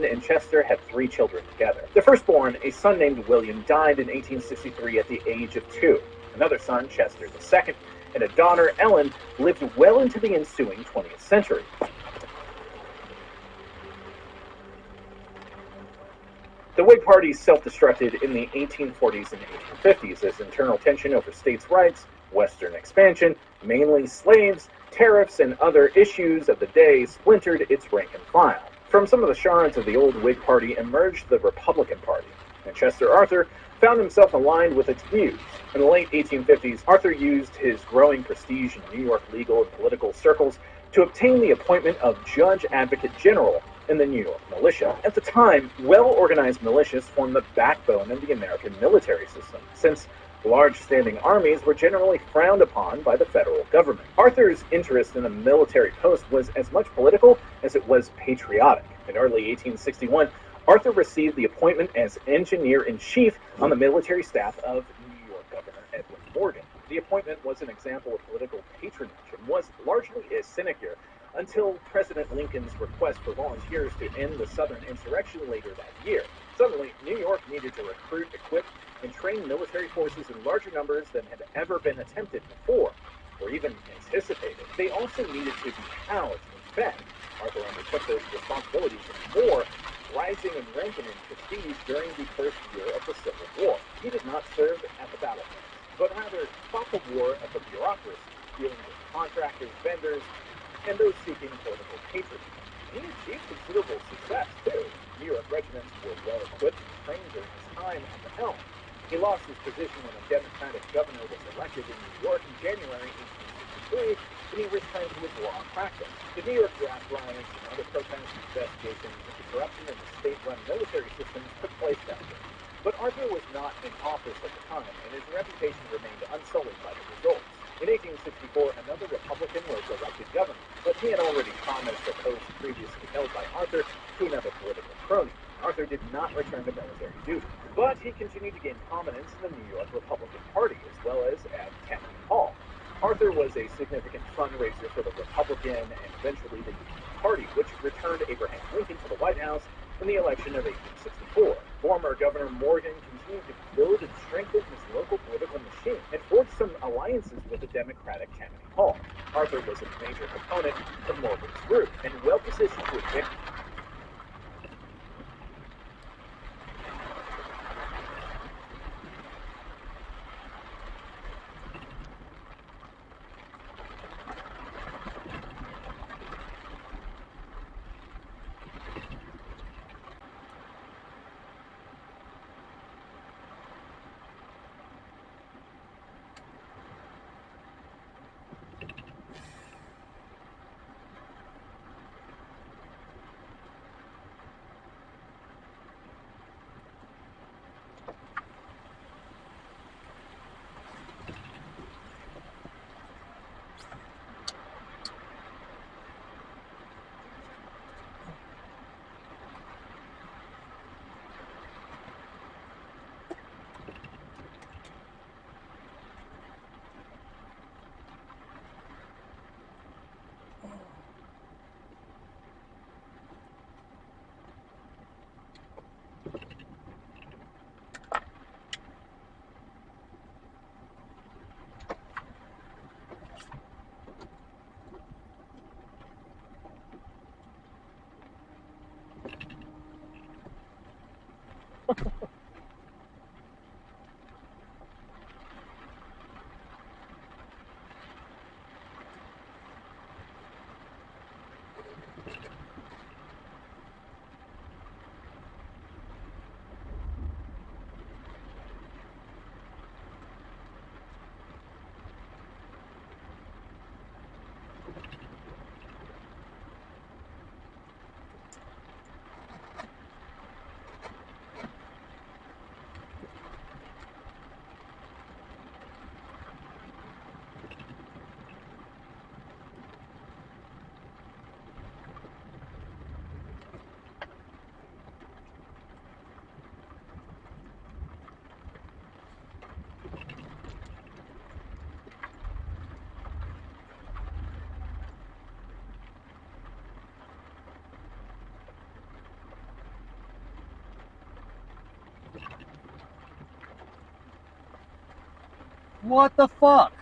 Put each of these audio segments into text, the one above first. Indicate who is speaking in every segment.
Speaker 1: Ellen and Chester had 3 children together. The firstborn, a son named William, died in 1863 at the age of 2. Another son, Chester II, and a daughter, Ellen, lived well into the ensuing 20th century. The Whig Party self-destructed in the 1840s and 1850s as internal tension over states' rights, Western expansion, mainly slaves, tariffs, and other issues of the day splintered its rank and file. From some of the shards of the old Whig Party emerged the Republican Party, and Chester Arthur found himself aligned with its views. In the late 1850s, Arthur used his growing prestige in New York legal and political circles to obtain the appointment of Judge Advocate General in the New York militia. At the time, well-organized militias formed the backbone of the American military system, since large standing armies were generally frowned upon by the federal government. Arthur's interest in the military post was as much political as it was patriotic. In early 1861, Arthur received the appointment as engineer-in-chief on the military staff of New York Governor Edwin Morgan. The appointment was an example of political patronage and was largely a sinecure until President Lincoln's request for volunteers to end the Southern insurrection later that year. Suddenly, New York needed to recruit, equip, and train military forces in larger numbers than had ever been attempted before, or even anticipated. They also needed to be housed and fed. Arthur undertook those responsibilities and more, rising in rank and in prestige during the first year of the Civil War. He did not serve at the battlefield, but rather fought the war at the bureaucracy, dealing with contractors, vendors, and those seeking political patronage. He achieved considerable success, too. New York regiments were well equipped and trained during his time at the helm. He lost his position when a Democratic governor was elected in New York in January 1863, and he returned to his law practice. The New York draft riots and other protest investigations into corruption in the state-run military systems took place that year. But Arthur was not in office at the time, and his reputation remained unsullied by the results. In 1864, another Republican was elected governor, but he had already promised a post previously held by Arthur to another political crony. Arthur did not return to military duty, but he continued to gain prominence in the New York Republican Party, as well as at Tammany Hall. Arthur was a significant fundraiser for the Republican and eventually the Union Party, which returned Abraham Lincoln to the White House in the election of 1864. Former Governor Morgan continued to build and strengthen his local political machine and forged some alliances with the Democratic Tammany Hall. Arthur was a major proponent of Morgan's group and well-positioned to advance.
Speaker 2: What the fuck?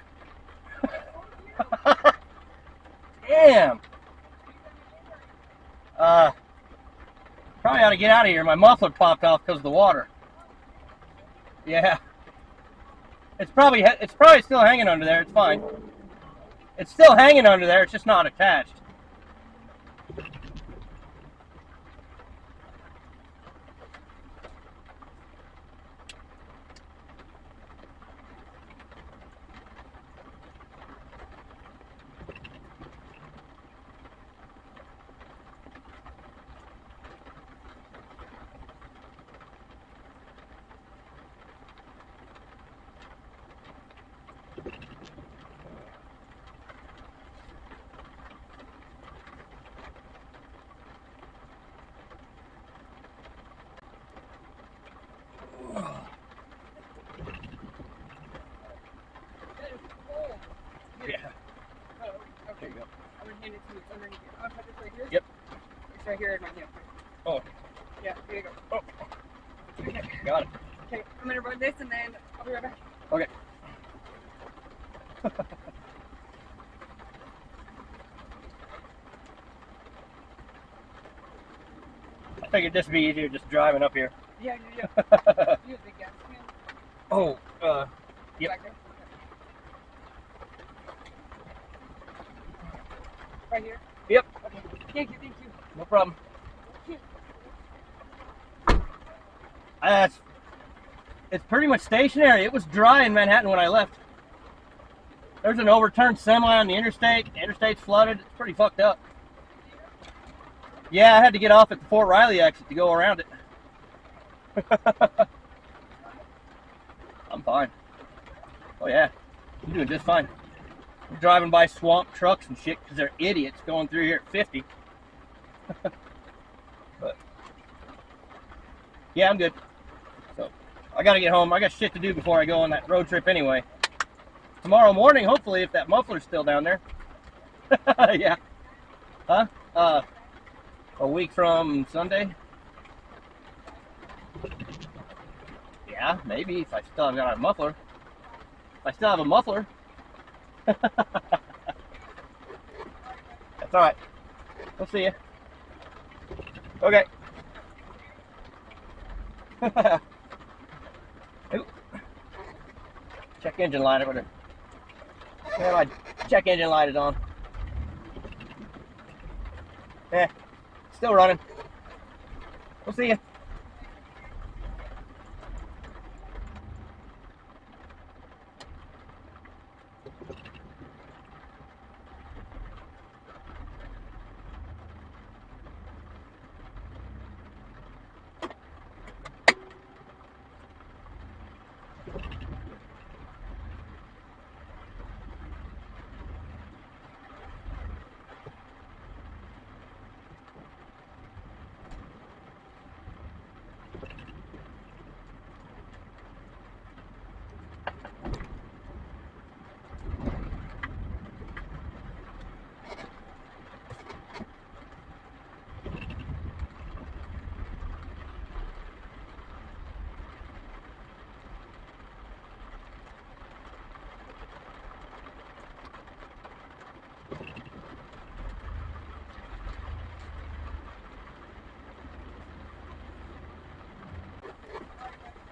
Speaker 2: Damn. Probably ought to get out of here. My muffler popped off because of the water. Yeah. It's probably still hanging under there. It's fine. It's still hanging under there. It's just not attached. Yeah.
Speaker 3: Oh, okay.
Speaker 2: There you go.
Speaker 3: I'm gonna hand it to you. It's underneath here. I'll put this right here.
Speaker 2: Yep.
Speaker 3: It's right here in my hand.
Speaker 2: Oh.
Speaker 3: Yeah, here you go.
Speaker 2: Oh.
Speaker 3: Okay.
Speaker 2: Got it.
Speaker 3: Okay, I'm gonna run this and then I'll be right back.
Speaker 2: Okay. I figured this would be easier just driving up here.
Speaker 3: Yeah. You have the gas can?
Speaker 2: Oh, yep.
Speaker 3: Back there? Okay. Right here?
Speaker 2: Yep.
Speaker 3: Okay. Thank you.
Speaker 2: No problem. It's pretty much stationary. It was dry in Manhattan when I left. There's an overturned semi on the interstate. The interstate's flooded. It's pretty fucked up. Yeah, I had to get off at the Fort Riley exit to go around it. I'm fine. Oh yeah, I'm doing just fine. I'm driving by swamp trucks and shit because they're idiots going through here at 50. But yeah, I'm good. So I gotta get home. I got shit to do before I go on that road trip anyway. Tomorrow morning, hopefully, if that muffler's still down there. Yeah. Huh? A week from Sunday? Yeah, maybe, if I still have got a muffler. If I still have a muffler. That's alright. We'll see you. Okay. Ooh. Check engine light over there. Yeah, my check engine light is on. Yeah, still running. We'll see you.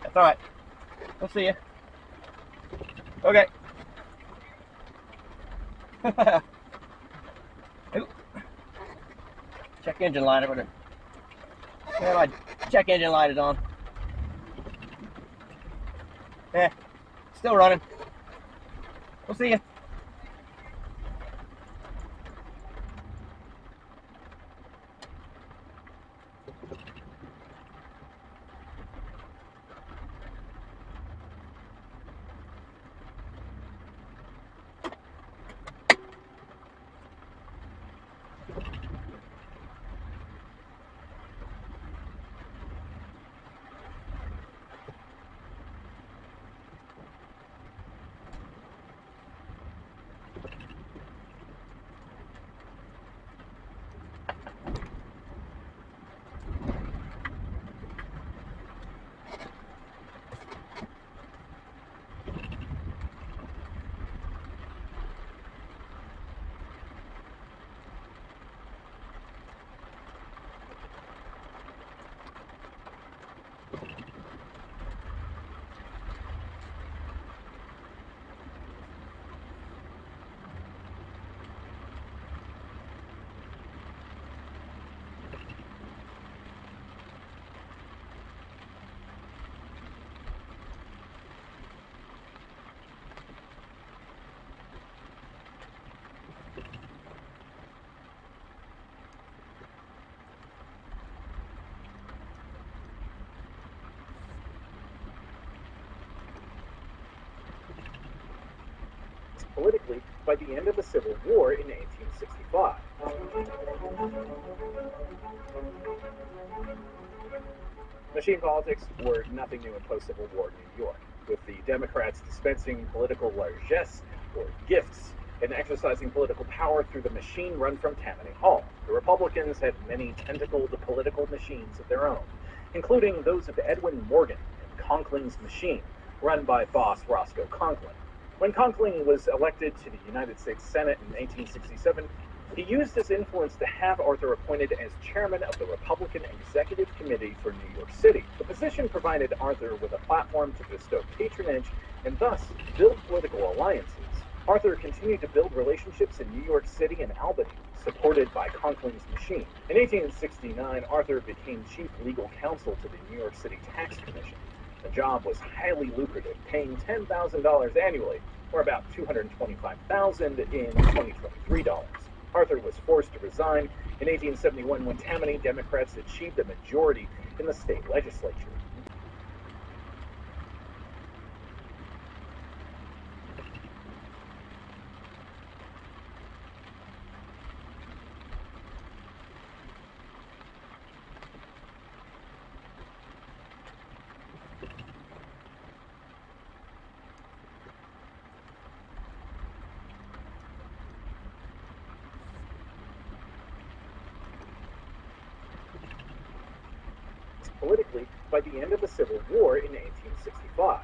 Speaker 2: That's alright. We'll see you. Okay. Ooh. Check engine light over there. Yeah, my check engine light is on. Yeah, still running. We'll see you.
Speaker 1: politically by the end of the Civil War in 1865. Machine politics were nothing new in post-Civil War New York, with the Democrats dispensing political largesse, or gifts, and exercising political power through the machine run from Tammany Hall. The Republicans had many tentacled political machines of their own, including those of Edwin Morgan and Conkling's machine, run by boss Roscoe Conkling. When Conkling was elected to the United States Senate in 1867, he used his influence to have Arthur appointed as chairman of the Republican Executive Committee for New York City. The position provided Arthur with a platform to bestow patronage and thus build political alliances. Arthur continued to build relationships in New York City and Albany, supported by Conkling's machine. In 1869, Arthur became chief legal counsel to the New York City Tax Commission. The job was highly lucrative, paying $10,000 annually, or about $225,000 in 2023 dollars. Arthur was forced to resign in 1871 when Tammany Democrats achieved a majority in the state legislature. Politically by the end of the Civil War in 1865.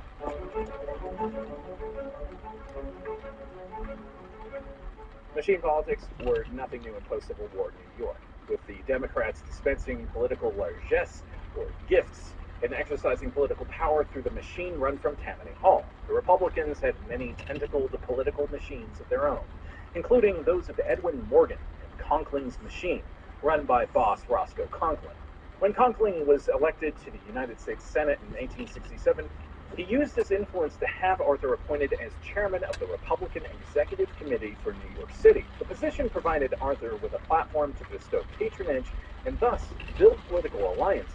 Speaker 1: Machine politics were nothing new in post-Civil War New York, with the Democrats dispensing political largesse, or gifts, and exercising political power through the machine run from Tammany Hall. The Republicans had many tentacled political machines of their own, including those of Edwin Morgan and Conkling's machine, run by boss Roscoe Conkling. When Conkling was elected to the United States Senate in 1867, he used his influence to have Arthur appointed as chairman of the Republican Executive Committee for New York City. The position provided Arthur with a platform to bestow patronage and thus build political alliances.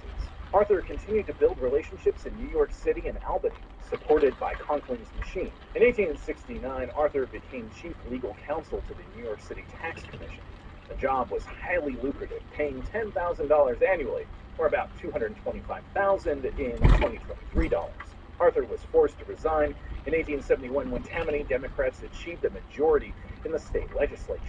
Speaker 1: Arthur continued to build relationships in New York City and Albany, supported by Conkling's machine. In 1869, Arthur became chief legal counsel to the New York City Tax Commission. The job was highly lucrative, paying $10,000 annually, or about $225,000 in 2023 dollars. Arthur was forced to resign in 1871 when Tammany Democrats achieved a majority in the state legislature.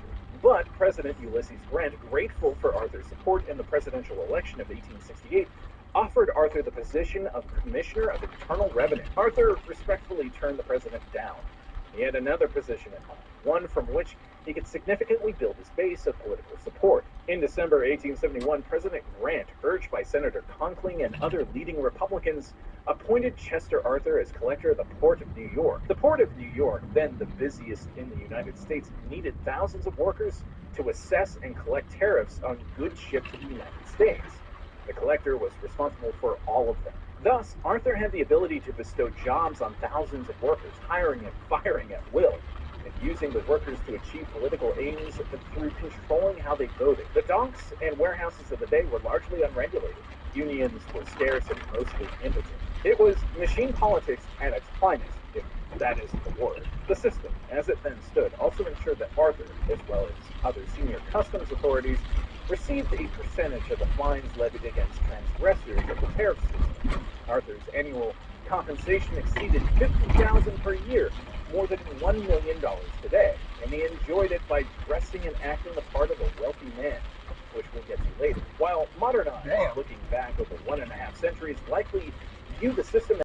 Speaker 1: But President Ulysses Grant, grateful for Arthur's support in the presidential election of 1868, offered Arthur the position of Commissioner of Internal Revenue. Arthur respectfully turned the president down. He had another position in mind, one from which he could significantly build his base of political support. In December 1871, President Grant, urged by Senator Conkling and other leading Republicans, appointed Chester Arthur as collector of the Port of New York. The Port of New York, then the busiest in the United States, needed thousands of workers to assess and collect tariffs on goods shipped to the United States. The collector was responsible for all of them. Thus, Arthur had the ability to bestow jobs on thousands of workers, hiring and firing at will, and using the workers to achieve political aims through controlling how they voted. The docks and warehouses of the day were largely unregulated. Unions were scarce and mostly impotent. It was machine politics at its finest, if that is the word. The system, as it then stood, also ensured that Arthur, as well as other senior customs authorities, received a percentage of the fines levied against transgressors of the tariff system. Arthur's annual compensation exceeded $50,000 per year, more than $1 million today, and he enjoyed it by dressing and acting the part of a wealthy man, which we'll get to later. While modern eyes, looking back over 1.5 centuries, likely view the system